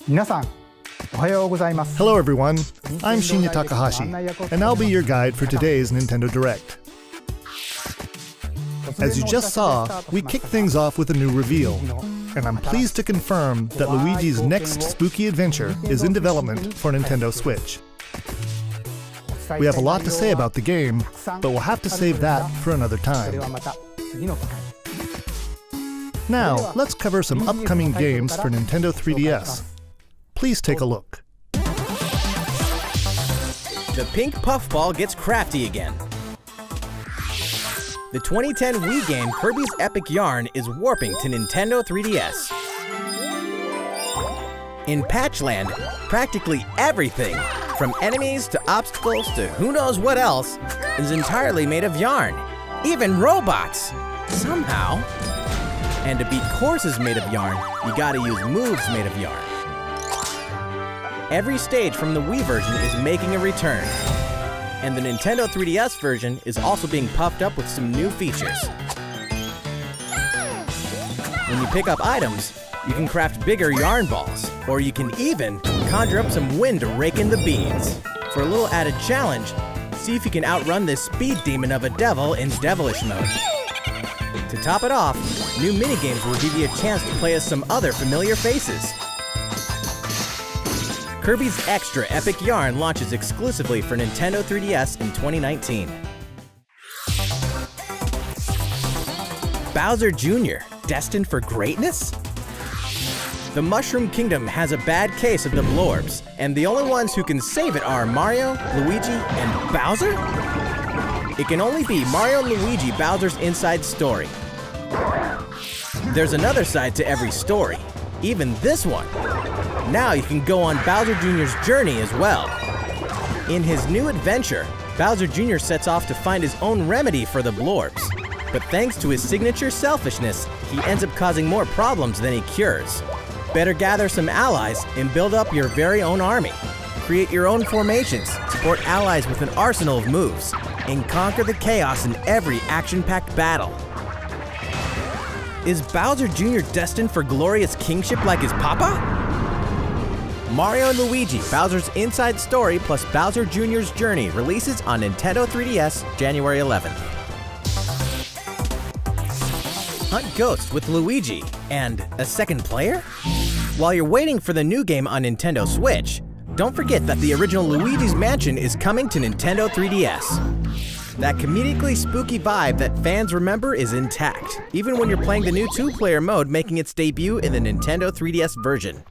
Hello everyone, I'm Shinya Takahashi, and I'll be your guide for today's Nintendo Direct. As you just saw, we kick things off with a new reveal, and I'm pleased to confirm that Luigi's next spooky adventure is in development for Nintendo Switch. We have a lot to say about the game, but we'll have to save that for another time. Now, let's cover some upcoming games for Nintendo 3DS. Please take a look. The pink puffball gets crafty again. The 2010 Wii game Kirby's Epic Yarn is warping to Nintendo 3DS. In Patchland, practically everything, from enemies to obstacles to who knows what else, is entirely made of yarn. Even robots! Somehow. And to beat courses made of yarn, you gotta use moves made of yarn. Every stage from the Wii version is making a return. And the Nintendo 3DS version is also being puffed up with some new features. When you pick up items, you can craft bigger yarn balls, or you can even conjure up some wind to rake in the beans. For a little added challenge, see if you can outrun this speed demon of a devil in devilish mode. To top it off, new minigames will give you a chance to play as some other familiar faces. Kirby's Extra Epic Yarn launches exclusively for Nintendo 3DS in 2019. Bowser Jr., destined for greatness? The Mushroom Kingdom has a bad case of the blorbs, and the only ones who can save it are Mario, Luigi, and Bowser? It can only be Mario and Luigi Bowser's inside story. There's another side to every story, even this one. Now you can go on Bowser Jr.'s journey as well. In his new adventure, Bowser Jr. sets off to find his own remedy for the blorbs. But thanks to his signature selfishness, he ends up causing more problems than he cures. Better gather some allies and build up your very own army. Create your own formations, support allies with an arsenal of moves, and conquer the chaos in every action-packed battle. Is Bowser Jr. destined for glorious kingship like his papa? Mario & Luigi, Bowser's Inside Story plus Bowser Jr.'s Journey releases on Nintendo 3DS January 11th. Hunt Ghosts with Luigi and a second player? While you're waiting for the new game on Nintendo Switch, don't forget that the original Luigi's Mansion is coming to Nintendo 3DS. That comedically spooky vibe that fans remember is intact, even when you're playing the new 2-player mode making its debut in the Nintendo 3DS version.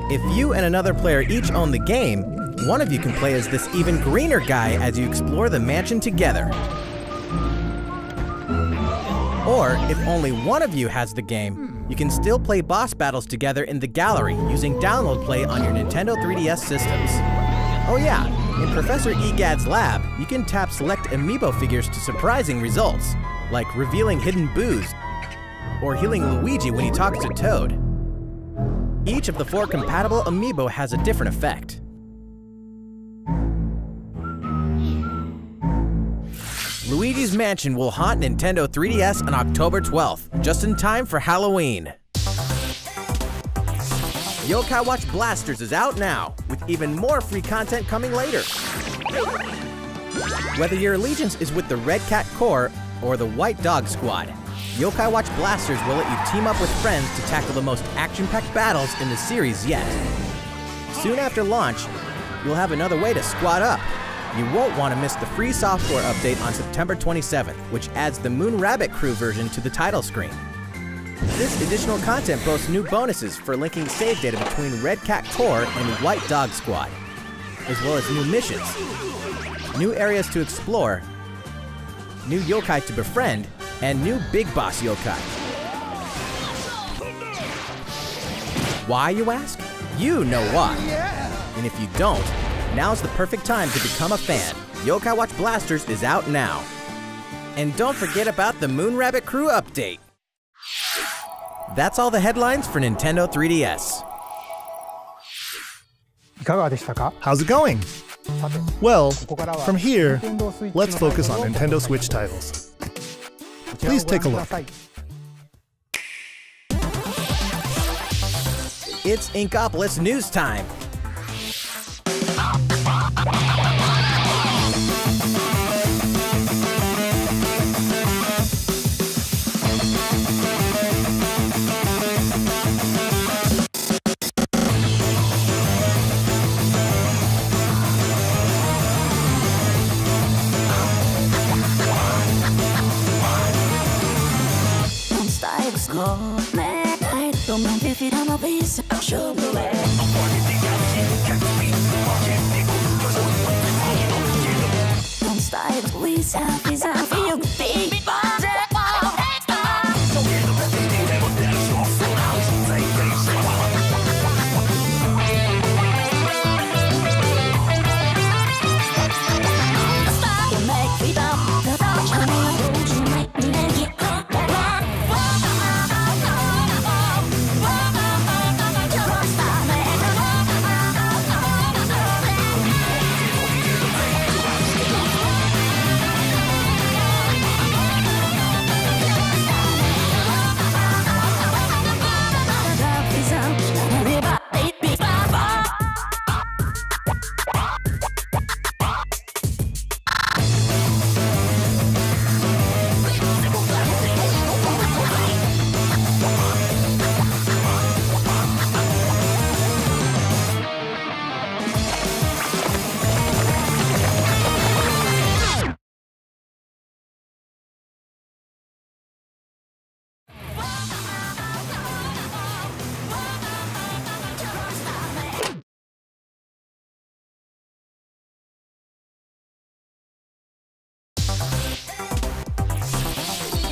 If you and another player each own the game, one of you can play as this even greener guy as you explore the mansion together. Or, if only one of you has the game, you can still play boss battles together in the gallery using Download Play on your Nintendo 3DS systems. Oh yeah, in Professor Egad's lab, you can tap select amiibo figures to surprising results, like revealing hidden boos, or healing Luigi when he talks to Toad. Each of the 4 compatible amiibo has a different effect. Luigi's Mansion will haunt Nintendo 3DS on October 12th, just in time for Halloween. Yokai Watch Blasters is out now, with even more free content coming later. Whether your allegiance is with the Red Cat Corps or the White Dog Squad, Yokai Watch Blasters will let you team up with friends to tackle the most action-packed battles in the series yet. Soon after launch, you'll have another way to squad up. You won't want to miss the free software update on September 27th, which adds the Moon Rabbit Crew version to the title screen. This additional content boasts new bonuses for linking save data between Red Cat Corps and White Dog Squad, as well as new missions, new areas to explore, new yokai to befriend, and new Big Boss yokai. Why, you ask? You know why. And if you don't, now's the perfect time to become a fan. Yokai Watch Blasters is out now. And don't forget about the Moon Rabbit Crew update. That's all the headlines for Nintendo 3DS. How's it going? Well, from here, let's focus on Nintendo Switch titles. Please take a look. It's Inkopolis News Time.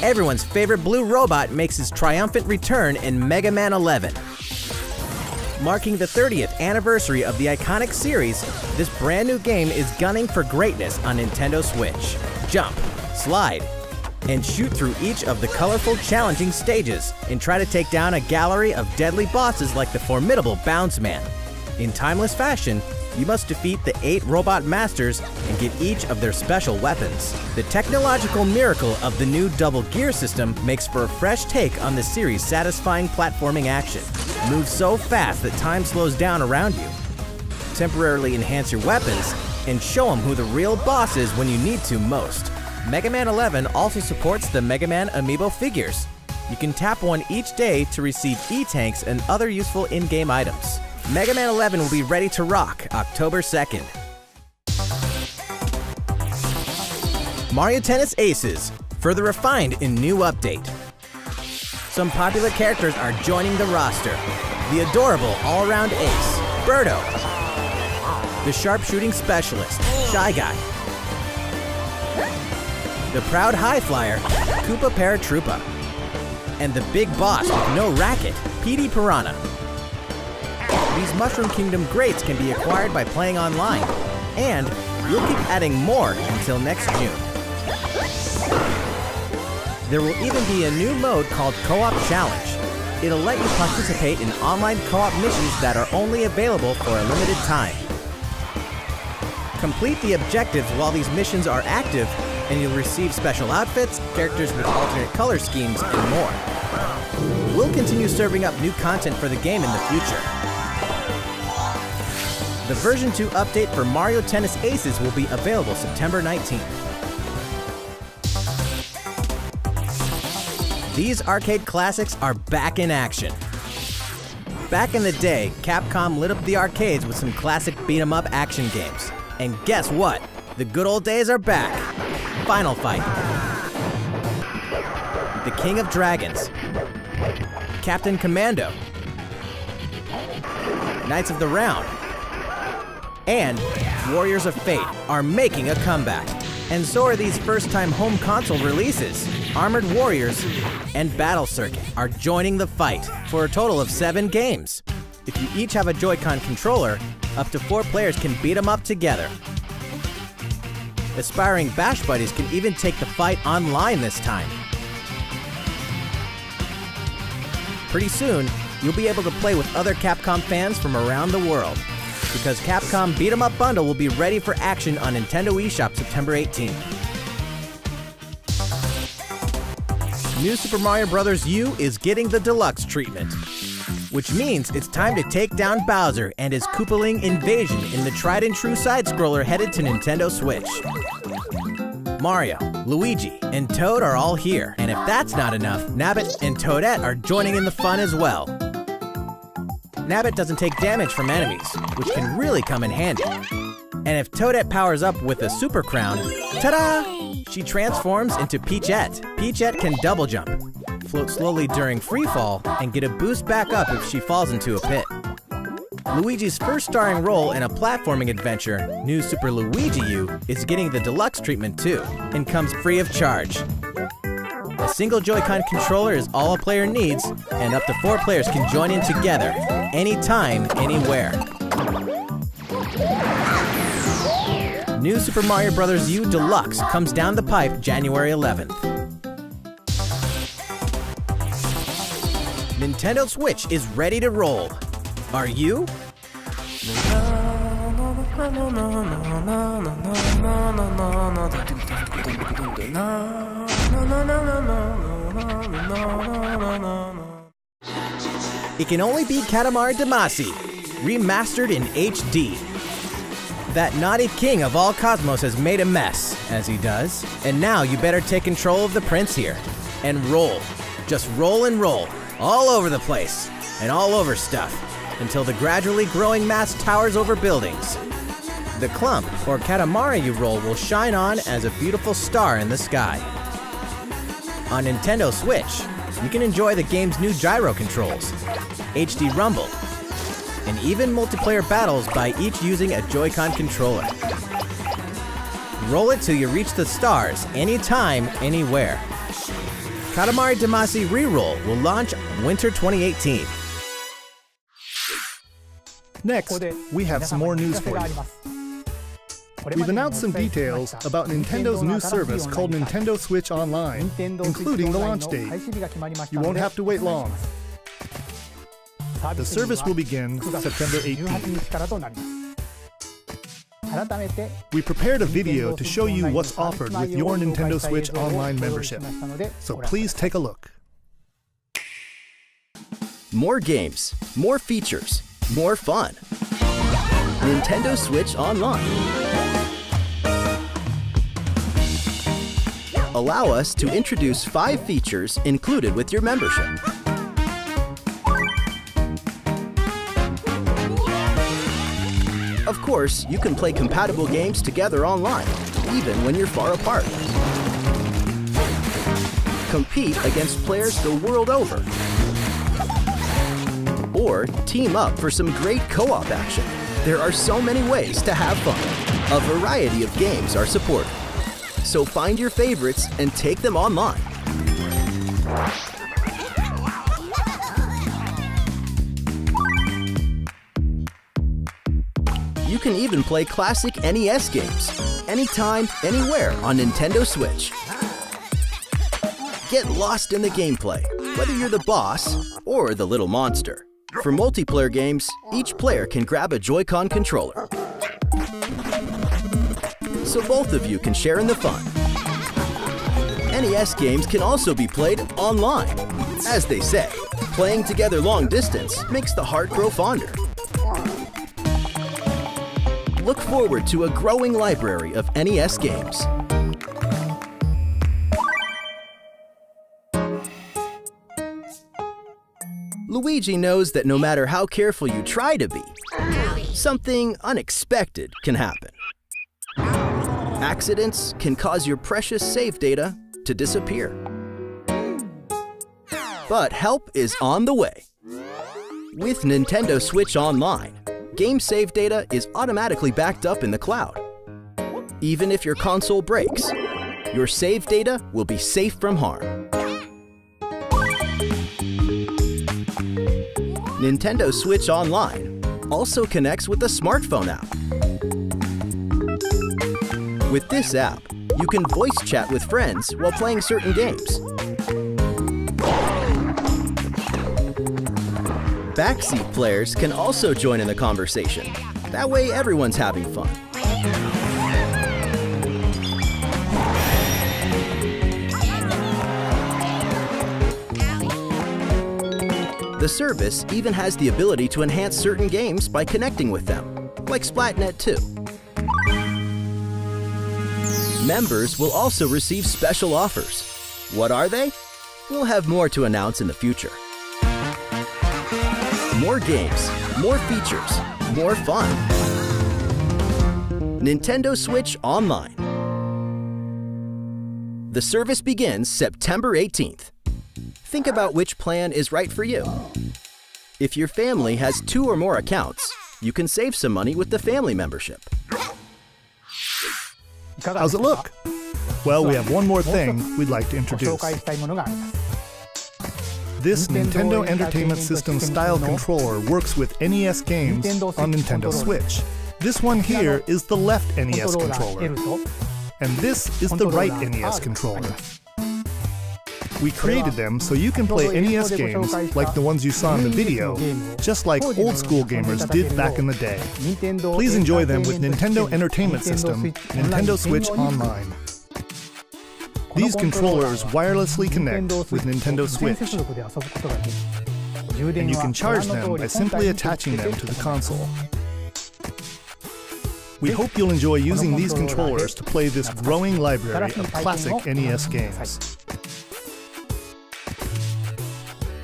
Everyone's favorite blue robot makes his triumphant return in Mega Man 11. Marking the 30th anniversary of the iconic series, this brand new game is gunning for greatness on Nintendo Switch. Jump, slide, and shoot through each of the colorful, challenging stages and try to take down a gallery of deadly bosses like the formidable Bounce Man. In timeless fashion, you must defeat the 8 robot masters and get each of their special weapons. The technological miracle of the new double gear system makes for a fresh take on the series' satisfying platforming action. Move so fast that time slows down around you. Temporarily enhance your weapons and show them who the real boss is when you need to most. Mega Man 11 also supports the Mega Man amiibo figures. You can tap one each day to receive E-tanks and other useful in-game items. Mega Man 11 will be ready to rock October 2nd. Mario Tennis Aces, further refined in new update. Some popular characters are joining the roster. The adorable all-around ace, Birdo. The sharpshooting specialist, Shy Guy. The proud high flyer, Koopa Paratroopa. And the big boss with no racket, Petey Piranha. These Mushroom Kingdom greats can be acquired by playing online, and we'll keep adding more until next June. There will even be a new mode called Co-op Challenge. It'll let you participate in online co-op missions that are only available for a limited time. Complete the objectives while these missions are active, and you'll receive special outfits, characters with alternate color schemes, and more. We'll continue serving up new content for the game in the future. The version 2 update for Mario Tennis Aces will be available September 19th. These arcade classics are back in action. Back in the day, Capcom lit up the arcades with some classic beat-em-up action games. And guess what? The good old days are back. Final Fight, The King of Dragons, Captain Commando, Knights of the Round, and Warriors of Fate are making a comeback. And so are these first-time home console releases. Armored Warriors and Battle Circuit are joining the fight for a total of 7 games. If you each have a Joy-Con controller, up to 4 players can beat them up together. Aspiring Bash Buddies can even take the fight online this time. Pretty soon, you'll be able to play with other Capcom fans from around the world, because Capcom Beat 'em Up Bundle will be ready for action on Nintendo eShop September 18th. New Super Mario Bros. U is getting the deluxe treatment. which means it's time to take down Bowser and his Koopaling invasion in the tried and true side-scroller headed to Nintendo Switch. Mario, Luigi, and Toad are all here, and if that's not enough, Nabbit and Toadette are joining in the fun as well. Nabbit doesn't take damage from enemies, which can really come in handy. And if Toadette powers up with a Super Crown, ta-da! She transforms into Peachette. Peachette can double jump, float slowly during free fall, and get a boost back up if she falls into a pit. Luigi's first starring role in a platforming adventure, New Super Luigi U, is getting the deluxe treatment too, and comes free of charge. A single Joy-Con controller is all a player needs, and up to 4 players can join in together, anytime, anywhere. New Super Mario Bros. U Deluxe comes down the pipe January 11th. Nintendo Switch is ready to roll. Are you? It can only be Katamari Damacy, remastered in HD. That naughty king of all cosmos has made a mess, as he does, and now you better take control of the prince here. And roll. Just roll and roll, all over the place, and all over stuff, until the gradually growing mass towers over buildings. The clump, or Katamari you roll, will shine on as a beautiful star in the sky. On Nintendo Switch, you can enjoy the game's new gyro controls, HD Rumble, and even multiplayer battles by each using a Joy-Con controller. Roll it till you reach the stars, anytime, anywhere. Katamari Damacy Reroll will launch winter 2018. Next, we have some more news for you. We've announced some details about Nintendo's new service called Nintendo Switch Online, including the launch date. You won't have to wait long. The service will begin September 18th. We prepared a video to show you what's offered with your Nintendo Switch Online membership, so please take a look. More games, more features, more fun. Nintendo Switch Online. Allow us to introduce 5 features included with your membership. Of course, you can play compatible games together online, even when you're far apart. Compete against players the world over. Or team up for some great co-op action. There are so many ways to have fun. A variety of games are supported. So find your favorites and take them online. You can even play classic NES games, anytime, anywhere on Nintendo Switch. Get lost in the gameplay, whether you're the boss or the little monster. For multiplayer games, each player can grab a Joy-Con controller, so both of you can share in the fun. NES games can also be played online. As they say, playing together long distance makes the heart grow fonder. Look forward to a growing library of NES games. Luigi knows that no matter how careful you try to be, something unexpected can happen. Accidents can cause your precious save data to disappear. But help is on the way. With Nintendo Switch Online, game save data is automatically backed up in the cloud. Even if your console breaks, your save data will be safe from harm. Nintendo Switch Online also connects with the smartphone app. With this app, you can voice chat with friends while playing certain games. Backseat players can also join in the conversation. That way everyone's having fun. The service even has the ability to enhance certain games by connecting with them, like Splatnet 2. Members will also receive special offers. What are they? We'll have more to announce in the future. More games, more features, more fun. Nintendo Switch Online. The service begins September 18th. Think about which plan is right for you. If your family has 2 or more accounts, you can save some money with the family membership. How's it look? Well, we have one more thing we'd like to introduce. This Nintendo Entertainment System style controller works with NES games on Nintendo Switch. This one here is the left NES controller, and this is the right NES controller. We created them so you can play NES games like the ones you saw in the video, just like old school gamers did back in the day. Please enjoy them with Nintendo Entertainment System, Nintendo Switch Online. These controllers wirelessly connect with Nintendo Switch, and you can charge them by simply attaching them to the console. We hope you'll enjoy using these controllers to play this growing library of classic NES games.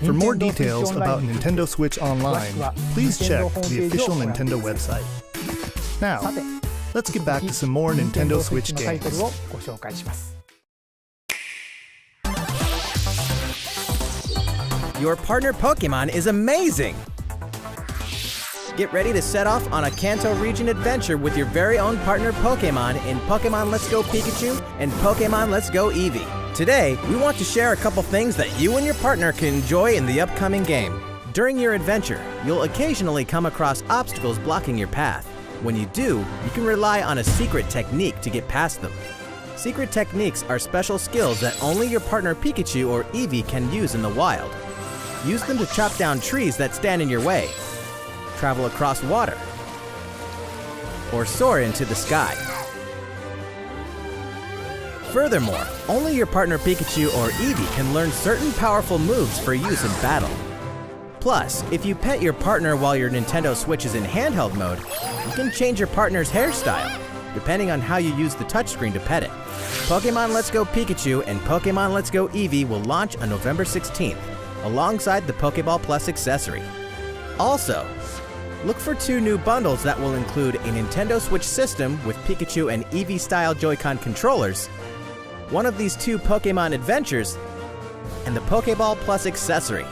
For more details about Nintendo Switch Online, please check the official Nintendo website. Now, let's get back to some more Nintendo Switch games. Your partner Pokemon is amazing! Get ready to set off on a Kanto region adventure with your very own partner Pokemon in Pokemon Let's Go Pikachu and Pokemon Let's Go Eevee. Today, we want to share a couple things that you and your partner can enjoy in the upcoming game. During your adventure, you'll occasionally come across obstacles blocking your path. When you do, you can rely on a secret technique to get past them. Secret techniques are special skills that only your partner Pikachu or Eevee can use in the wild. Use them to chop down trees that stand in your way, travel across water, or soar into the sky. Furthermore, only your partner Pikachu or Eevee can learn certain powerful moves for use in battle. Plus, if you pet your partner while your Nintendo Switch is in handheld mode, you can change your partner's hairstyle, depending on how you use the touchscreen to pet it. Pokemon Let's Go Pikachu and Pokemon Let's Go Eevee will launch on November 16th, alongside the Pokeball Plus accessory. Also, look for 2 new bundles that will include a Nintendo Switch system with Pikachu and Eevee-style Joy-Con controllers, one of these 2 Pokemon adventures, and the Pokeball Plus accessory.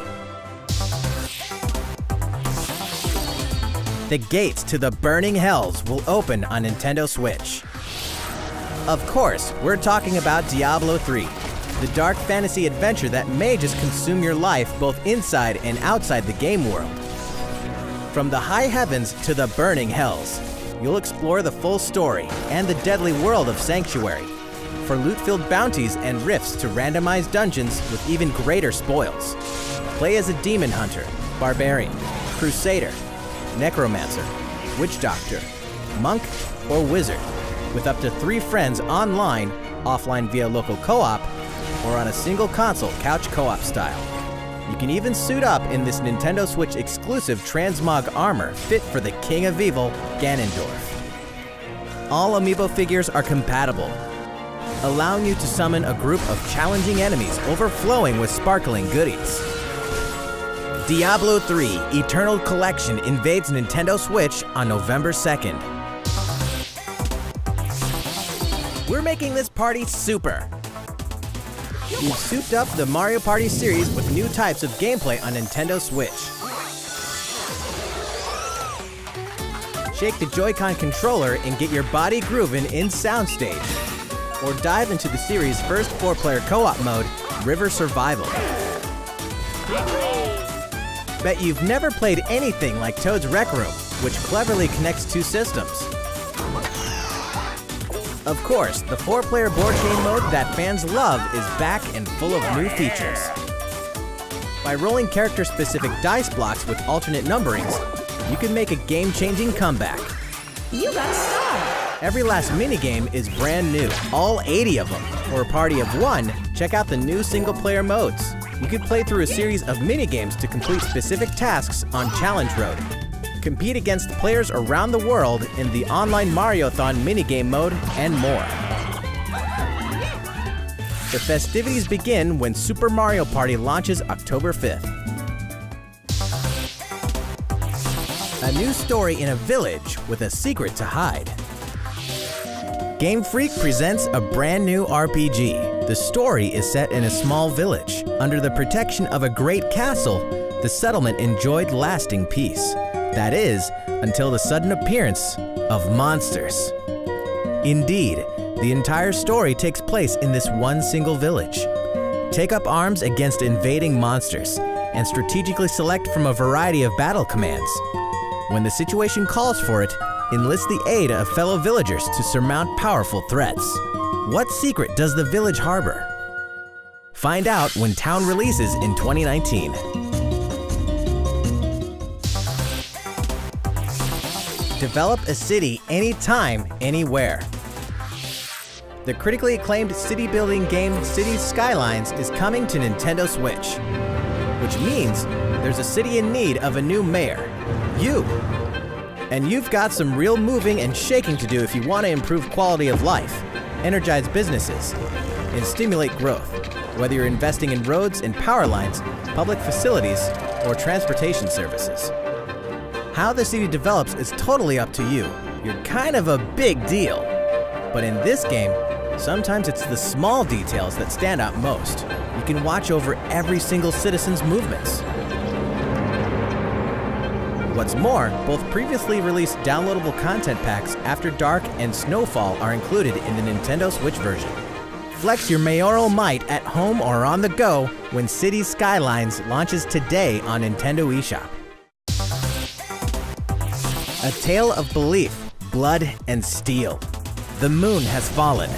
The gates to the burning hells will open on Nintendo Switch. Of course, we're talking about Diablo 3. The dark fantasy adventure that may just consume your life both inside and outside the game world. From the high heavens to the burning hells, you'll explore the full story and the deadly world of Sanctuary. For loot-filled bounties and rifts to randomized dungeons with even greater spoils. Play as a demon hunter, barbarian, crusader, necromancer, witch doctor, monk, or wizard, with up to 3 friends online, offline via local co-op, or on a single console couch co-op style. You can even suit up in this Nintendo Switch exclusive transmog armor fit for the King of Evil, Ganondorf. All amiibo figures are compatible, allowing you to summon a group of challenging enemies overflowing with sparkling goodies. Diablo 3 Eternal Collection invades Nintendo Switch on November 2nd. We're making this party super! We've souped up the Mario Party series with new types of gameplay on Nintendo Switch. Shake the Joy-Con controller and get your body grooving in Soundstage. Or dive into the series' first 4-player co-op mode, River Survival. Bet you've never played anything like Toad's Rec Room, which cleverly connects 2 systems. Of course, the 4-player board game mode that fans love is back and full of new features. By rolling character-specific dice blocks with alternate numberings, you can make a game-changing comeback. You got a star! Every last minigame is brand new, all 80 of them. For a party of one, check out the new single-player modes. You could play through a series of minigames to complete specific tasks on Challenge Road. Compete against players around the world in the online Mario-thon minigame mode, and more. The festivities begin when Super Mario Party launches October 5th. A new story in a village with a secret to hide. Game Freak presents a brand new RPG. The story is set in a small village. Under the protection of a great castle, the settlement enjoyed lasting peace. That is, until the sudden appearance of monsters. Indeed, the entire story takes place in this one single village. Take up arms against invading monsters and strategically select from a variety of battle commands. When the situation calls for it, enlist the aid of fellow villagers to surmount powerful threats. What secret does the village harbor? Find out when Town releases in 2019. Develop a city anytime, anywhere. The critically acclaimed city-building game Cities Skylines is coming to Nintendo Switch, which means there's a city in need of a new mayor, you. And you've got some real moving and shaking to do if you want to improve quality of life, energize businesses, and stimulate growth, whether you're investing in roads and power lines, public facilities, or transportation services. How the city develops is totally up to you. You're kind of a big deal. But in this game, sometimes it's the small details that stand out most. You can watch over every single citizen's movements. What's more, both previously released downloadable content packs After Dark and Snowfall are included in the Nintendo Switch version. Flex your mayoral might at home or on the go when Cities Skylines launches today on Nintendo eShop. A tale of belief, blood, and steel. The moon has fallen.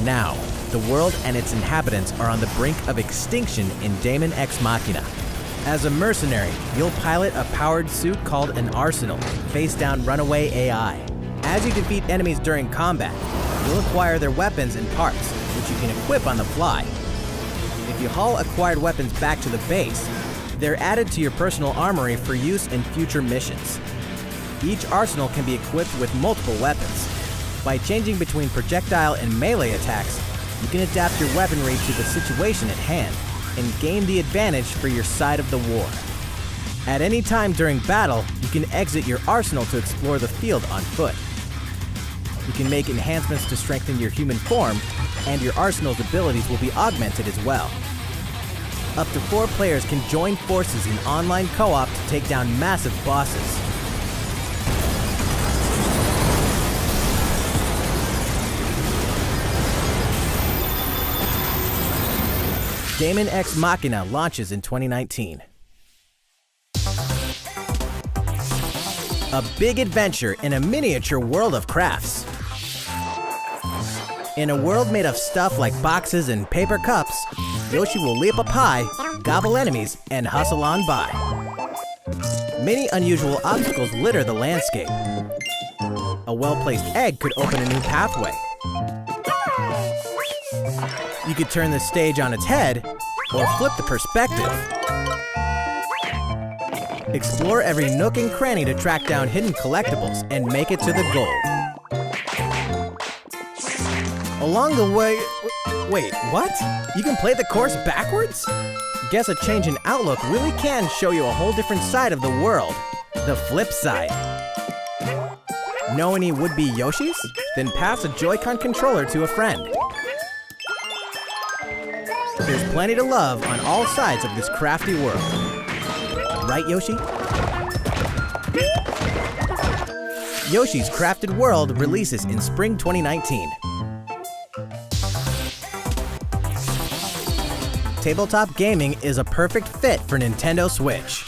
Now, the world and its inhabitants are on the brink of extinction in Daemon X Machina. As a mercenary, you'll pilot a powered suit called an Arsenal, face down runaway AI. As you defeat enemies during combat, you'll acquire their weapons and parts, which you can equip on the fly. If you haul acquired weapons back to the base, they're added to your personal armory for use in future missions. Each arsenal can be equipped with multiple weapons. By changing between projectile and melee attacks, you can adapt your weaponry to the situation at hand and gain the advantage for your side of the war. At any time during battle, you can exit your arsenal to explore the field on foot. You can make enhancements to strengthen your human form, and your arsenal's abilities will be augmented as well. Up to 4 players can join forces in online co-op to take down massive bosses. Daemon X Machina launches in 2019. A big adventure in a miniature world of crafts. In a world made of stuff like boxes and paper cups, Yoshi will leap up high, gobble enemies, and hustle on by. Many unusual obstacles litter the landscape. A well-placed egg could open a new pathway. You could turn the stage on its head, or flip the perspective. Explore every nook and cranny to track down hidden collectibles and make it to the goal. Along the way... Wait, what? You can play the course backwards? Guess a change in outlook really can show you a whole different side of the world. The flip side. Know any would-be Yoshis? Then pass a Joy-Con controller to a friend. There's plenty to love on all sides of this crafty world. Right, Yoshi? Yoshi's Crafted World releases in spring 2019. Tabletop gaming is a perfect fit for Nintendo Switch.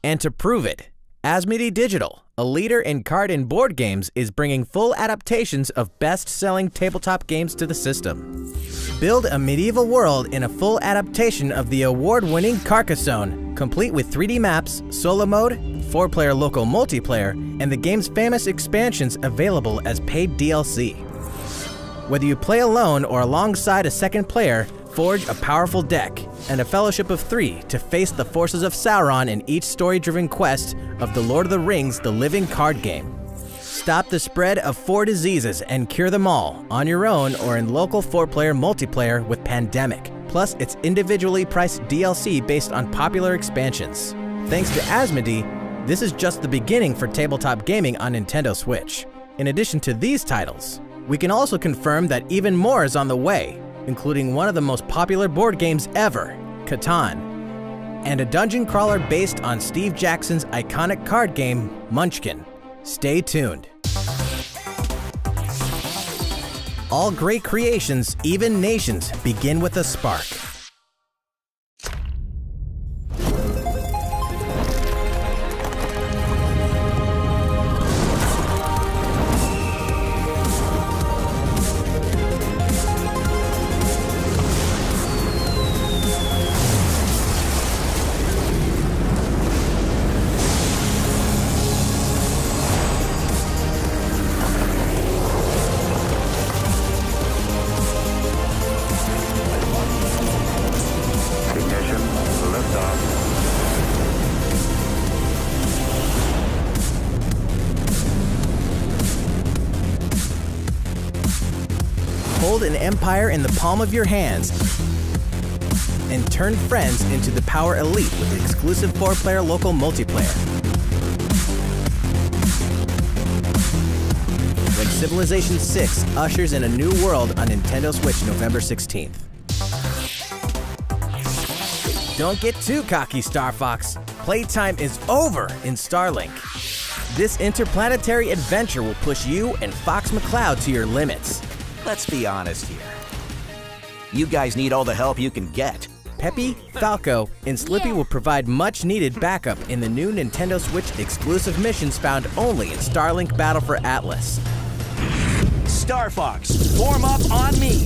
And to prove it, Asmodee Digital, a leader in card and board games, is bringing full adaptations of best-selling tabletop games to the system. Build a medieval world in a full adaptation of the award-winning Carcassonne, complete with 3D maps, solo mode, 4-player local multiplayer, and the game's famous expansions available as paid DLC. Whether you play alone or alongside a second player, forge a powerful deck and a fellowship of 3 to face the forces of Sauron in each story-driven quest of The Lord of the Rings: The Living Card Game. Stop the spread of 4 diseases and cure them all on your own or in local 4-player multiplayer with Pandemic. Plus, it's individually priced DLC based on popular expansions. Thanks to Asmodee, this is just the beginning for tabletop gaming on Nintendo Switch. In addition to these titles, we can also confirm that even more is on the way, including one of the most popular board games ever, Catan, and a dungeon crawler based on Steve Jackson's iconic card game, Munchkin. Stay tuned. All great creations, even nations, begin with a spark. Hold an empire in the palm of your hands and turn friends into the Power Elite with exclusive 4-player local multiplayer. When Civilization VI ushers in a new world on Nintendo Switch November 16th. Don't get too cocky, Star Fox. Playtime is over in Starlink. This interplanetary adventure will push you and Fox McCloud to your limits. Let's be honest here. You guys need all the help you can get. Peppy, Falco, and Slippy will provide much-needed backup in the new Nintendo Switch exclusive missions found only in Starlink Battle for Atlas. Star Fox, form up on me.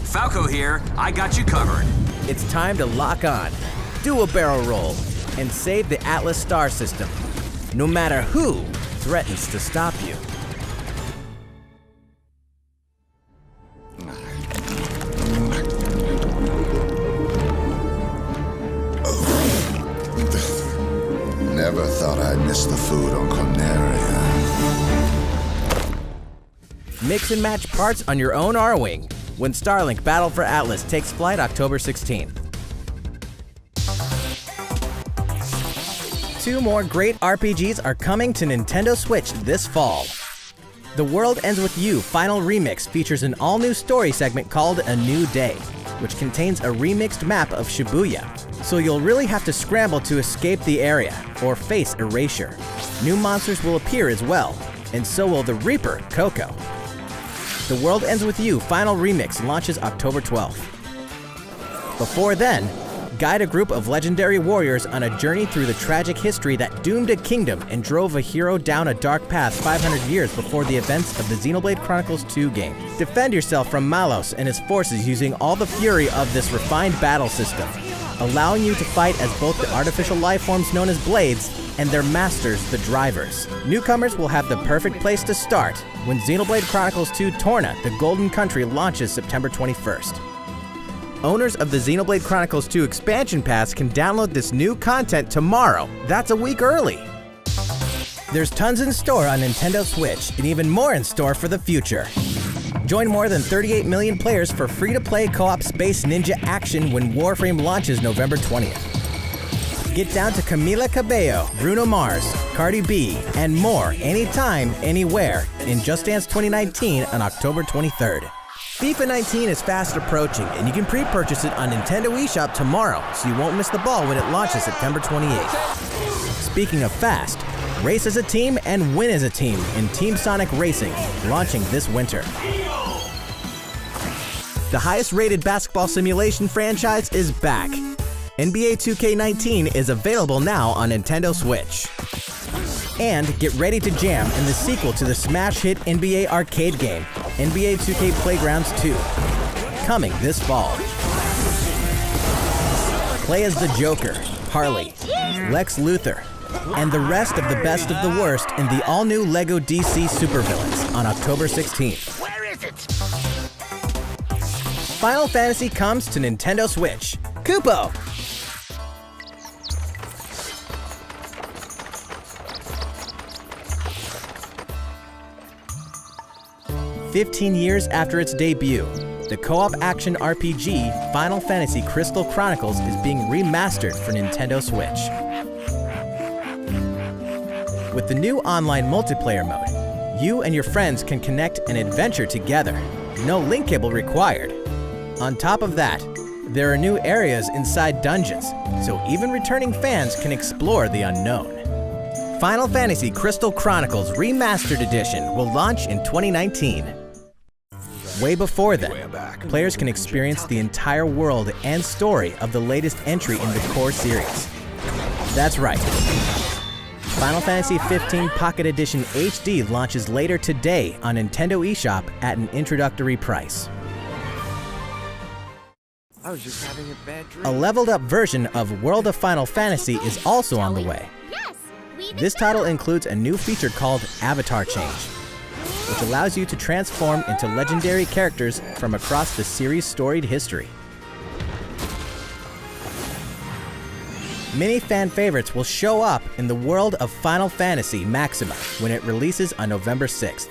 Falco here, I got you covered. It's time to lock on, do a barrel roll, and save the Atlas star system, no matter who threatens to stop you. Never thought I'd miss the food on Corneria. Mix and match parts on your own R-Wing when Starlink Battle for Atlas takes flight October 16th. 2 more great RPGs are coming to Nintendo Switch this fall. The World Ends With You Final Remix features an all-new story segment called A New Day, which contains a remixed map of Shibuya, so you'll really have to scramble to escape the area or face erasure. New monsters will appear as well, and so will the Reaper, Coco. The World Ends With You Final Remix launches October 12th. Before then, guide a group of legendary warriors on a journey through the tragic history that doomed a kingdom and drove a hero down a dark path 500 years before the events of the Xenoblade Chronicles 2 game. Defend yourself from Malos and his forces using all the fury of this refined battle system, allowing you to fight as both the artificial life forms known as blades and their masters, the drivers. Newcomers will have the perfect place to start when Xenoblade Chronicles 2 Torna, the Golden Country launches September 21st. Owners of the Xenoblade Chronicles 2 expansion pass can download this new content tomorrow. That's a week early. There's tons in store on Nintendo Switch and even more in store for the future. Join more than 38 million players for free-to-play co-op space ninja action when Warframe launches November 20th. Get down to Camila Cabello, Bruno Mars, Cardi B, and more anytime, anywhere in Just Dance 2019 on October 23rd. FIFA 19 is fast approaching, and you can pre-purchase it on Nintendo eShop tomorrow, so you won't miss the ball when it launches September 28th. Speaking of fast, race as a team and win as a team in Team Sonic Racing, launching this winter. The highest-rated basketball simulation franchise is back. NBA 2K19 is available now on Nintendo Switch. And get ready to jam in the sequel to the smash hit NBA arcade game, NBA 2K Playgrounds 2, coming this fall. Play as the Joker, Harley, Lex Luthor, and the rest of the best of the worst in the all-new LEGO DC Supervillains on October 16th. Where is it? Final Fantasy comes to Nintendo Switch. Kupo! "15 years after its debut, the co-op action RPG Final Fantasy Crystal Chronicles is being remastered for Nintendo Switch. With the new online multiplayer mode, you and your friends can connect and adventure together. No link cable required. On top of that, there are new areas inside dungeons, so even returning fans can explore the unknown. Final Fantasy Crystal Chronicles Remastered Edition will launch in 2019. Way before then, players can experience the entire world and story of the latest entry in the core series. That's right. Final Fantasy XV Pocket Edition HD launches later today on Nintendo eShop at an introductory price. I was just having a bad dream. A leveled up version of World of Final Fantasy is also on the way. This title includes a new feature called Avatar Change, which allows you to transform into legendary characters from across the series' storied history. Many fan favorites will show up in the world of Final Fantasy Maxima when it releases on November 6th.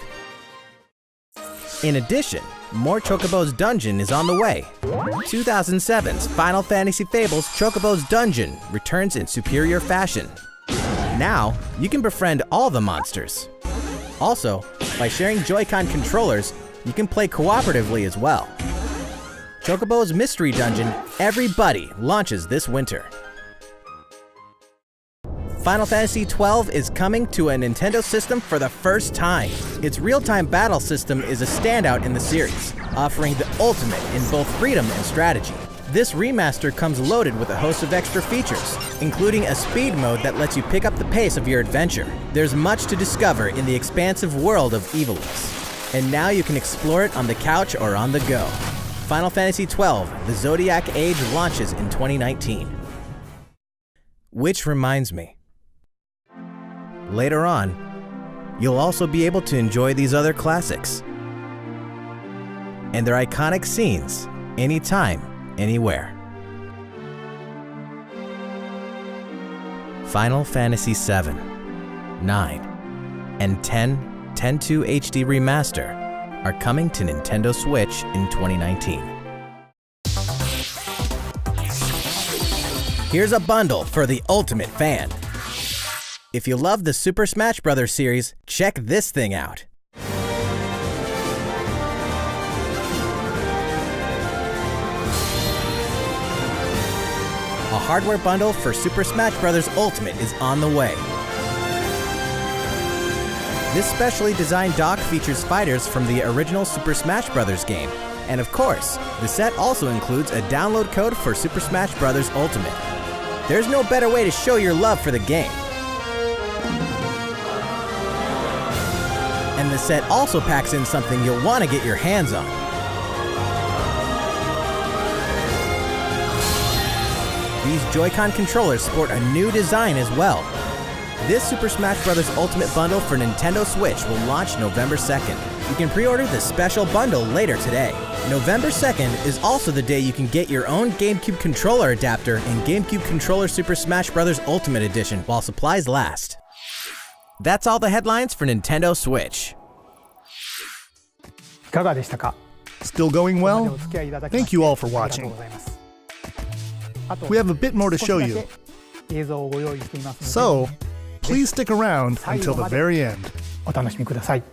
In addition, more Chocobo's Dungeon is on the way. 2007's Final Fantasy Fables Chocobo's Dungeon returns in superior fashion. Now, you can befriend all the monsters. Also, by sharing Joy-Con controllers, you can play cooperatively as well. Chocobo's Mystery Dungeon Everybody launches this winter. Final Fantasy XII is coming to a Nintendo system for the first time. Its real-time battle system is a standout in the series, offering the ultimate in both freedom and strategy. This remaster comes loaded with a host of extra features, including a speed mode that lets you pick up the pace of your adventure. There's much to discover in the expansive world of Ivalice, and now you can explore it on the couch or on the go. Final Fantasy XII, The Zodiac Age launches in 2019. Which reminds me, later on, you'll also be able to enjoy these other classics and their iconic scenes anytime, anywhere. Final Fantasy VII, 9, and 10.2 HD Remaster are coming to Nintendo Switch in 2019. Here's a bundle for the ultimate fan. If you love the Super Smash Bros. Series, check this thing out. A hardware bundle for Super Smash Bros. Ultimate is on the way. This specially designed dock features fighters from the original Super Smash Bros. Game. And of course, the set also includes a download code for Super Smash Bros. Ultimate. There's no better way to show your love for the game. And the set also packs in something you'll want to get your hands on. These Joy-Con controllers sport a new design as well. This Super Smash Bros. Ultimate Bundle for Nintendo Switch will launch November 2nd. You can pre-order the special bundle later today. November 2nd is also the day you can get your own GameCube controller adapter in GameCube Controller Super Smash Bros. Ultimate Edition while supplies last. That's all the headlines for Nintendo Switch. いかがでしたか? Still going ここま well? でお付き合いいただきま Thank して you all for ありがとう watching. ございます。あと We have a bit more to 少 show しだ you. け映像をご用意していますの So, で、please stick around until the very end. お楽しみください。